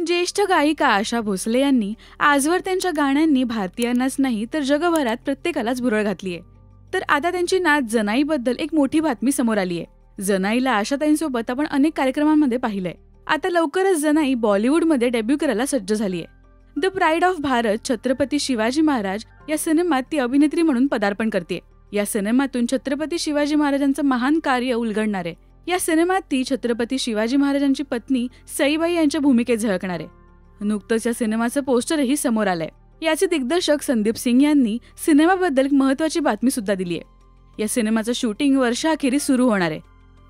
ज्येष्ठ गायिका आशा भोसले यांनी आजवर त्यांच्या गाण्यांनी भारतीयांनाच नाही तर जगभरात प्रत्येकालाच भुरळ घातलीये. तर आता त्यांची नात जनाईबद्दल एक मोठी बातमी समोर आली आहे. जनाईला आशाताईंसोबत आपण अनेक कार्यक्रमांमध्ये पाहिलंय. आता लवकरच जनाई बॉलिवूडमध्ये डेब्यू करायला सज्ज झालीये. The pride of Bharat Chhatrapati Shivaji Maharaj या सिनेमात ती अभिनेत्री म्हणून पदार्पण करते. या सिनेमातून छत्रपती शिवाजी महाराजांचं महान कार्य उलगडणार आहे. या सिनेमात ती छत्रपती शिवाजी महाराजांची पत्नी सईबाई यांच्या भूमिकेत झळकणार आहे. नुकतंच या सिनेमाचं पोस्टरही समोर आलंय. याचे दिग्दर्शक संदीप सिंग यांनी सिनेमाबद्दल एक महत्त्वाची बातमी सुद्धा दिली आहे. या सिनेमाचं शूटिंग वर्षाअखेरीस सुरू होणार आहे.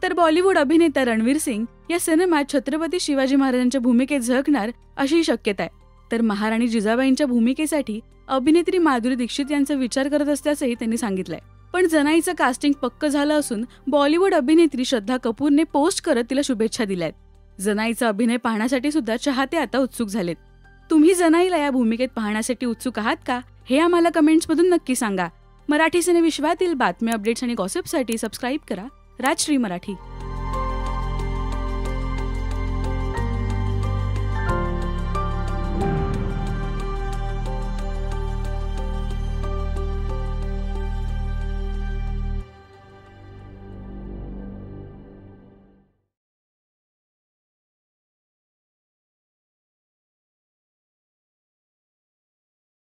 तर बॉलिवूड अभिनेता रणवीर सिंग या सिनेमात छत्रपती शिवाजी महाराजांच्या भूमिकेत झळकणार अशी शक्यता आहे. तर महाराणी जिजाबाईंच्या भूमिकेसाठी अभिनेत्री माधुरी दीक्षित यांचा विचार करत असल्याचंही त्यांनी सांगितलंय. पण जनाईचं कास्टिंग पक्क झालं असून बॉलिवूड अभिनेत्री श्रद्धा कपूरने पोस्ट करत तिला शुभेच्छा दिल्यात. जनाईचा अभिनय पाहण्यासाठी सुद्धा चाहते आता उत्सुक झालेत. तुम्ही जनाईला या भूमिकेत पाहण्यासाठी उत्सुक आहात का, हे आम्हाला कमेंट्समधून नक्की सांगा. मराठी सिनेविश्वातील बातम्या, अपडेट्स आणि गॉसिपसाठी सबस्क्राईब करा राजश्री मराठी.